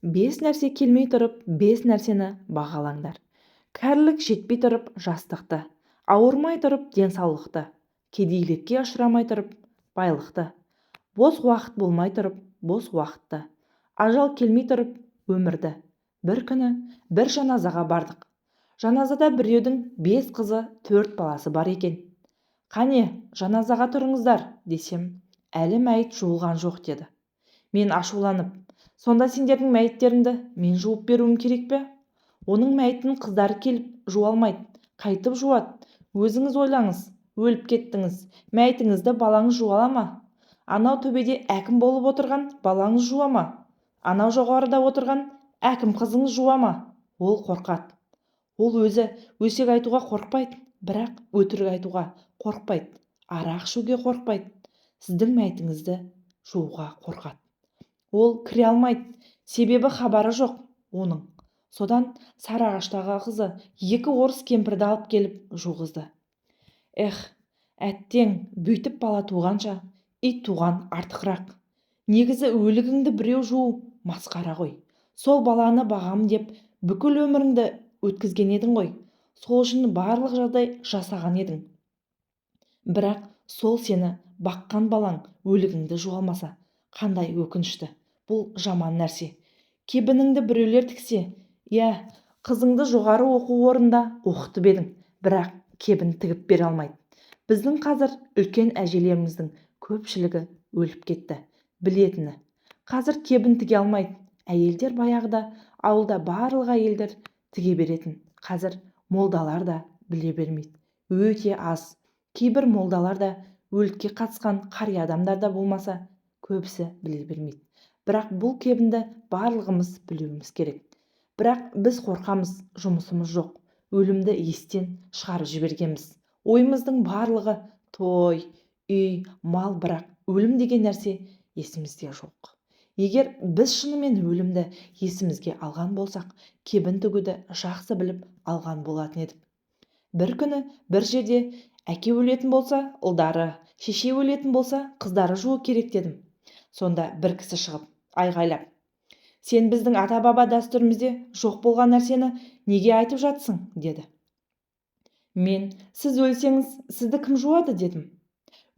Бес нәрсе келмей тұрып, бес нәрсені бағалаңдар. Кәрілік жетпей тұрып, жастықты, ауырмай тұрып, денсаулықты, кедейлікке ұшырамай тұрып, байлықты, бос уақыт болмай тұрып, бос уақытты, ажал келмей тұрып, өмірді. Бір күні бір жаназаға бардық. Жаназада біреудің 5 қызы, 4 баласы бар екен. Қане, жаназаға тұрыңыздар, десем, әлі мәйіт жуылған жоқ деді. Мен ашуланып, сонда сендердің мәйіттеріңді мен жуып беруім керек пе? Оның мәйітін қыздары келіп жуа алмайды, қайтып жуады? Өзіңіз ойлаңыз, өліп кеттіңіз, мәйітіңізді балаңыз жуа ала ма? Анау төбеде әкім болып отырған балаңыз жуа ма? Анау жоғарыда отырған әкім қызыңыз жуа ма? Ол қорқады. Ол өзі өсек айтуға қорқпайды, бірақ өтірік айтуға қорқпайды, арақ ішуге қорқпайды, сіздің мәйітіңізді жууға қорқады. Ол кіре алмайды, себебі хабары жоқ оның. Содан Сарыағаштағы қызы 2 орыс кемпірді алып келіп жуғызды. Эх, әттең, бүйтіп бала туғанша ит туған артығырақ. Негізі өлігіңді біреу жуу масқара ғой. Сол баланы бағам деп бүкіл өміріңді өткізген едің ғой. Сол үшін барлық жағдай жасаған едің. Бірақ сол сені баққан балаң өлігіңді жуа алмаса, қандай өкінішті. Бұл жаман нәрсе. Кебініңді біреулер тіксе, қызыңды жоғары оқу орнында оқытып едің, бірақ кебін тігіп бере алмайды. Біздің қазір үлкен әжелеріміздің көпшілігі өліп кетті. Білетіні, қазір кебін тіге алмайды. Әйелдер баяғыда ауылда барлық әйелдер тіге беретін. Қазір молдалар да біле бермейді. Өте аз. Кейбір молдалар да өлікке қатысқан қария адамдар да болмаса, көбісі біле бермейді. Бірақ бұл кебінді барлығымыз білуіміз керек. Бірақ біз қорқамыз, жұмысымыз жоқ. Өлімді естен шығарып жібергенбіз. Ойымыздың барлығы той, үй, мал, бірақ өлім деген нәрсе есімізде жоқ. Егер біз шынымен өлімді есімізге алған болсақ, кебін тігуді жақсы біліп алған болатын едік. Бір күні бір жерде әке өлетін болса, ұлдары, шеше өлетін болса, қыздары жуу керек дедім. Сонда бір кісі шығып, айғайлап: сен біздің ата-баба дәстүрімізде жоқ болған нәрсені неге айтып жатсың, деді. Мен, сіз өлсеңіз, сізді кім жуады, дедім.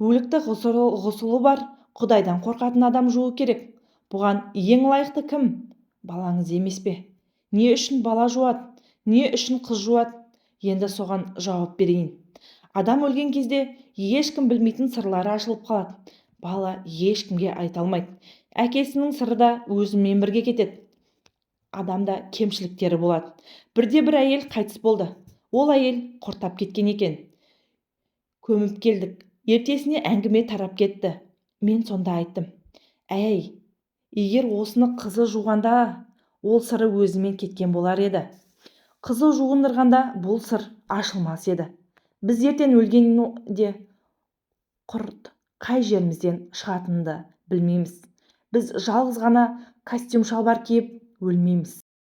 Өлікті ғұсылы бар, Құдайдан қорқатын адам жуу керек. Бұған ең лайықты кім? Балаңыз емес пе? Не үшін бала жуады? Не үшін қыз жуады? Енді соған жауап берейін. Адам өлген кезде ешкім білмейтін сырлары ашылып қалады. Бала ешкімге айта алмайды. Әкесінің сыры да өзімен бірге кетеді. Адамда кемшіліктері болады. Бірде-бір әйел қайтыс болды. Ол әйел құртап кеткен екен. Көміп келдік. Ертесіне әңгіме тарап кетті. Мен сонда айттым: егер осыны қызы жуғанда, ол сыры өзімен кеткен болар еді. Қызы жуындырғанда бұл сыр ашылмас еді. Біз ертең өлгенде құрт қай жерімізден шығатынын да білмейміз. Біз жалғыз ғана костюм шалбар киіп өлмейміз.